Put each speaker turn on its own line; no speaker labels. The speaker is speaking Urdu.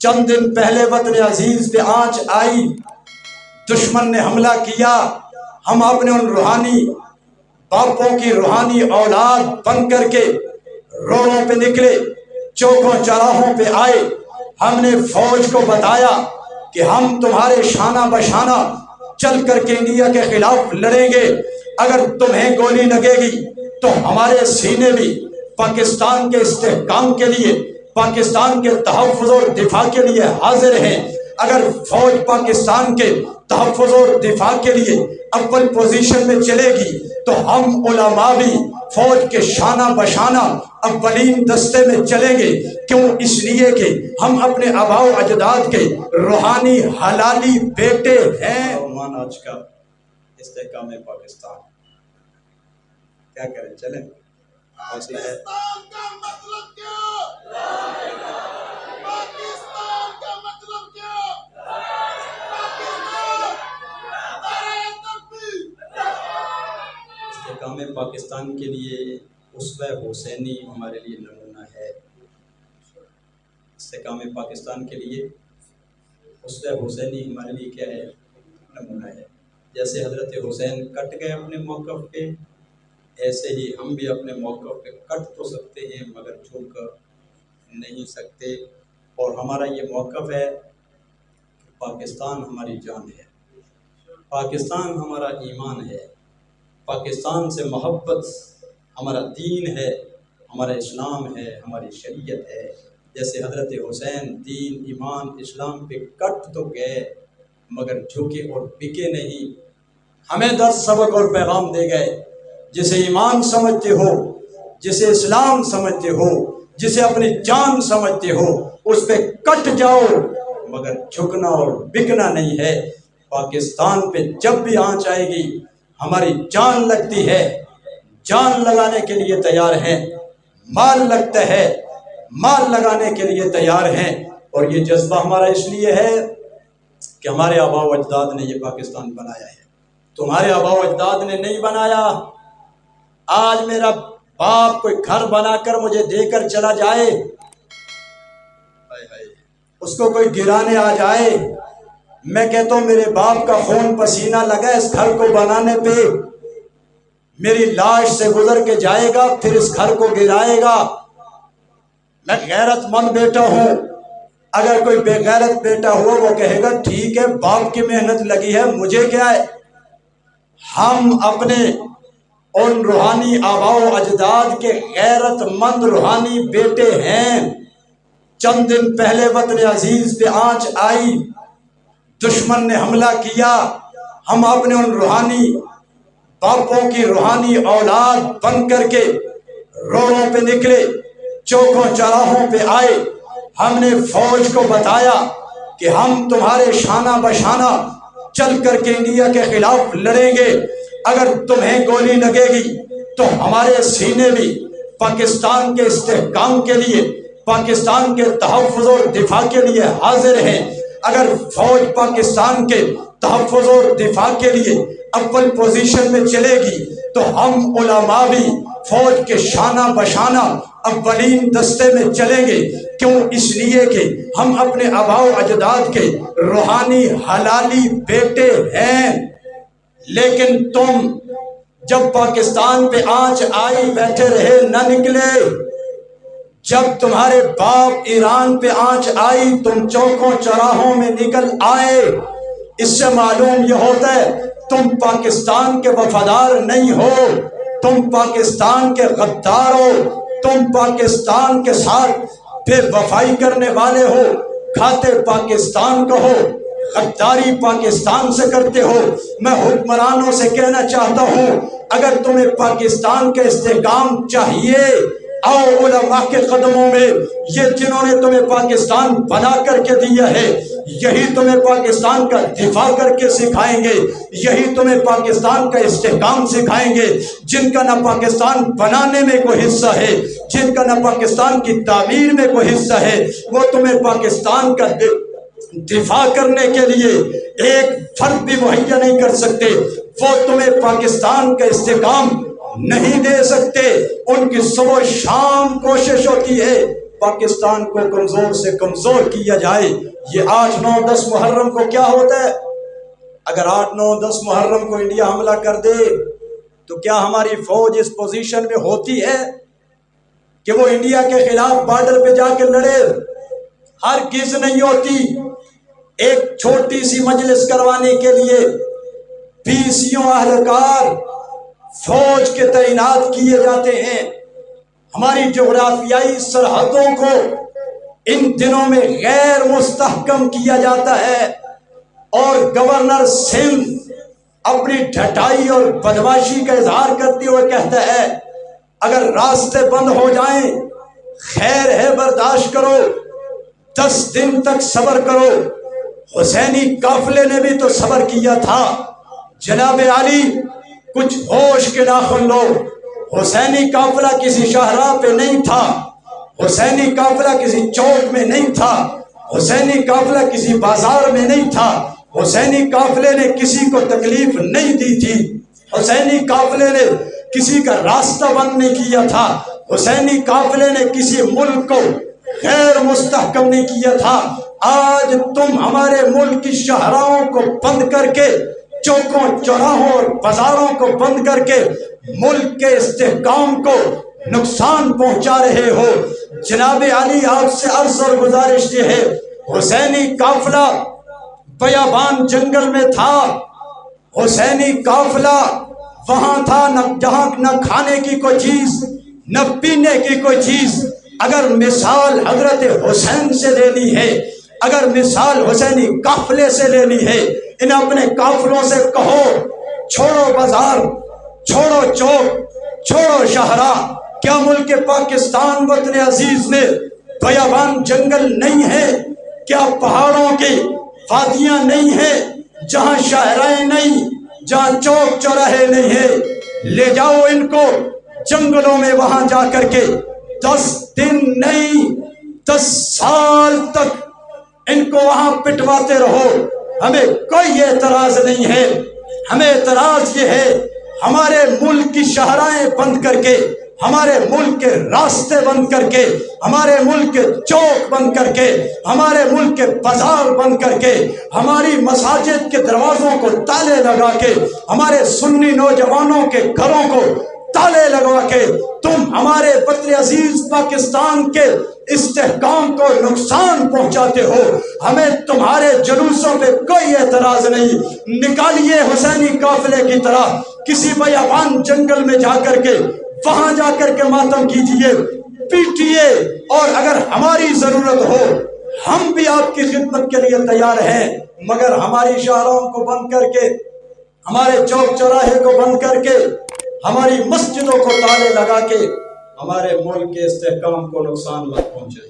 چند دن پہلے وطن عزیز پہ آنچ آئی، دشمن نے حملہ کیا، ہم اپنے ان روحانی باپوں کی روحانی اولاد بن کر کے روڈوں پہ نکلے، چوکوں چوراہوں پہ آئے، ہم نے فوج کو بتایا کہ ہم تمہارے شانہ بشانہ چل کر کے انڈیا کے خلاف لڑیں گے، اگر تمہیں گولی لگے گی تو ہمارے سینے بھی پاکستان کے استحکام کے لیے، پاکستان کے تحفظ اور دفاع کے لیے حاضر ہیں۔ اگر فوج پاکستان کے تحفظ اور دفاع کے لیے اول پوزیشن میں چلے گی تو ہم علماء بھی فوج کے شانہ بشانہ اولین دستے میں چلیں گے۔ کیوں؟ اس لیے کہ ہم اپنے آباء و اجداد کے روحانی حلالی بیٹے ہیں۔ آج کا استحکام پاکستان کیا کریں، چلیں؟ حوصلہ ہے۔
پاکستان کا مطلب کیا؟ پاکستان کا مطلب کیا؟
استحکام پاکستان کے لیے اسوہ حسینی ہمارے لیے نمونہ ہے۔ استحکام پاکستان کے لیے اسوہ حسینی ہمارے لیے کیا ہے؟ نمونہ ہے۔ جیسے حضرت حسین کٹ گئے اپنے موقف پہ، ایسے ہی ہم بھی اپنے موقف پہ کٹ تو سکتے ہیں مگر جھک نہیں سکتے، اور ہمارا یہ موقف ہے کہ پاکستان ہماری جان ہے، پاکستان ہمارا ایمان ہے، پاکستان سے محبت ہمارا دین ہے، ہمارا اسلام ہے، ہماری شریعت ہے۔ جیسے حضرت حسین دین، ایمان، اسلام پہ کٹ تو گئے مگر جھکے اور بکے نہیں، ہمیں 10 سبق اور پیغام دے گئے۔ جسے ایمان سمجھتے ہو، جسے اسلام سمجھتے ہو، جسے اپنی جان سمجھتے ہو، اس پہ کٹ جاؤ مگر جھکنا اور بکنا نہیں ہے۔ پاکستان پہ جب بھی آنچ آئے گی ہماری جان لگتی ہے، جان لگانے کے لیے تیار ہیں، مال لگتا ہے، مال لگانے کے لیے تیار ہیں، اور یہ جذبہ ہمارا اس لیے ہے کہ ہمارے آباء و اجداد نے یہ پاکستان بنایا ہے، تمہارے آباء و اجداد نے نہیں بنایا۔ آج میرا باپ کوئی گھر بنا کر مجھے دے کر چلا جائے، اس کو کوئی گرانے آ جائے، میں کہتا ہوں میرے باپ کا خون پسینہ لگا اس گھر کو بنانے پہ، میری لاش سے گزر کے جائے گا پھر اس گھر کو گرائے گا۔ میں غیرت مند بیٹا ہوں، اگر کوئی بے غیرت بیٹا ہو وہ کہے گا ٹھیک ہے باپ کی محنت لگی ہے مجھے کیا ہے۔ ہم اپنے ان روحانی آباء و اجداد کے غیرت مند روحانی بیٹے ہیں۔ چند دن پہلے وطن عزیز پہ آنچ آئی، دشمن نے حملہ کیا، ہم اپنے ان روحانی باپوں کی روحانی اولاد بن کر کے روڈوں پہ نکلے، چوکوں چوراہوں پہ آئے، ہم نے فوج کو بتایا کہ ہم تمہارے شانہ بشانہ چل کر کے انڈیا کے خلاف لڑیں گے، اگر تمہیں گولی لگے گی تو ہمارے سینے بھی پاکستان کے استحکام کے لیے، پاکستان کے تحفظ اور دفاع کے لیے حاضر ہیں۔ اگر فوج پاکستان کے تحفظ اور دفاع کے لیے اول پوزیشن میں چلے گی تو ہم علماء بھی فوج کے شانہ بشانہ اولین دستے میں چلیں گے۔ کیوں؟ اس لیے کہ ہم اپنے آباء و اجداد کے روحانی حلالی بیٹے ہیں۔ لیکن تم جب پاکستان پہ آنچ آئی بیٹھے رہے، نہ نکلے۔ جب تمہارے باپ ایران پہ آنچ آئی تم چوکوں چوراہوں میں نکل آئے۔ اس سے معلوم یہ ہوتا ہے تم پاکستان کے وفادار نہیں ہو، تم پاکستان کے غدار ہو، تم پاکستان کے ساتھ بے وفائی کرنے والے ہو، کھاتے پاکستان کو ہو، غداری پاکستان سے کرتے ہو۔ میں حکمرانوں سے کہنا چاہتا ہوں اگر تمہیں پاکستان کے استحکام چاہیے آؤ علماء کے قدموں میں، یہ جنہوں نے تمہیں پاکستان بنا کر کے دیا ہے یہی تمہیں پاکستان کا دفاع کر کے سکھائیں گے، یہی تمہیں پاکستان کا استحکام سکھائیں گے۔ جن کا نہ پاکستان بنانے میں کوئی حصہ ہے، جن کا نہ پاکستان کی تعمیر میں کوئی حصہ ہے، وہ تمہیں پاکستان کا دفاع کرنے کے لیے ایک فرد بھی مہیا نہیں کر سکتے، وہ تمہیں پاکستان کا استحکام نہیں دے سکتے۔ ان کی صبح و شام کوشش ہوتی ہے پاکستان کو کمزور سے کمزور کیا جائے۔ یہ 8، 9، 10 محرم کو کیا ہوتا ہے؟ اگر 8، 9، 10 محرم کو انڈیا حملہ کر دے تو کیا ہماری فوج اس پوزیشن میں ہوتی ہے کہ وہ انڈیا کے خلاف بارڈر پہ جا کے لڑے؟ ہرگز نہیں ہوتی۔ ایک چھوٹی سی مجلس کروانے کے لیے 20 اہلکار فوج کے تعینات کیے جاتے ہیں۔ ہماری جغرافیائی سرحدوں کو ان دنوں میں غیر مستحکم کیا جاتا ہے، اور گورنر سندھ اپنی ڈھٹائی اور بدمعاشی کا اظہار کرتے ہوئے کہتا ہے اگر راستے بند ہو جائیں خیر ہے برداشت کرو، 10 دن تک صبر کرو۔ حسینی قافلے نے بھی تو صبر کیا تھا۔ جناب علی کچھ ہوش کے ناخن لو، حسینی قافلہ کسی شاہراہ پہ نہیں تھا، حسینی قافلہ کسی چوک میں نہیں تھا، حسینی قافلہ کسی بازار میں نہیں تھا، حسینی قافلے نے کسی کو تکلیف نہیں دی تھی، حسینی قافلے نے کسی کا راستہ بند نہیں کیا تھا، حسینی قافلے نے کسی ملک کو غیر مستحکم نہیں کیا تھا۔ آج تم ہمارے ملک کی شاہراہوں کو بند کر کے، چوکوں چوراہوں اور بازاروں کو بند کر کے ملک کے استحکام کو نقصان پہنچا رہے ہو۔ جناب علی آپ سے عرض اور گزارش یہ ہے، حسینی قافلہ بیابان جنگل میں تھا، حسینی قافلہ وہاں تھا جہاں نہ کھانے کی کوئی چیز نہ پینے کی کوئی چیز۔ اگر مثال حضرت حسین سے لینی ہے، اگر مثال حسینی قافلے سے لینی ہے، ان اپنے قافلوں سے کہو چھوڑو بازار، چھوڑو چوک، چھوڑو شاہراہ۔ کیا ملک پاکستان وطن عزیز میں بیابان جنگل نہیں ہے؟ کیا پہاڑوں کی وادیاں نہیں ہیں جہاں شاہراہیں نہیں، جہاں چوک چوراہے نہیں ہیں؟ لے جاؤ ان کو جنگلوں میں، وہاں جا کر کے 10 دن نہیں 10 سال تک ان کو وہاں پٹواتے رہو، ہمیں کوئی اعتراض نہیں ہے۔ ہمیں اعتراض یہ ہے ہمارے ملک کی شاہراہیں بند کر کے، ہمارے ملک کے راستے بند کر کے، ہمارے ملک کے چوک بند کر کے، ہمارے ملک کے بازار بند کر کے، ہماری مساجد کے دروازوں کو تالے لگا کے، ہمارے سنی نوجوانوں کے گھروں کو تالے لگا کے تم ہمارے وطن عزیز پاکستان کے استحکام کو نقصان پہنچاتے ہو۔ ہمیں تمہارے جلوسوں پہ کوئی اعتراض نہیں۔ نکالیے حسینی قافلے کی طرح کسی بیابان جنگل میں جا کر کے، وہاں جا کر کے ماتم کیجئے، پیٹیے، اور اگر ہماری ضرورت ہو ہم بھی آپ کی خدمت کے لیے تیار ہیں، مگر ہماری شاہراہوں کو بند کر کے، ہمارے چوک چوراہے کو بند کر کے، ہماری مسجدوں کو تالے لگا کے ہمارے ملک کے استحکام کو نقصان مت پہنچے۔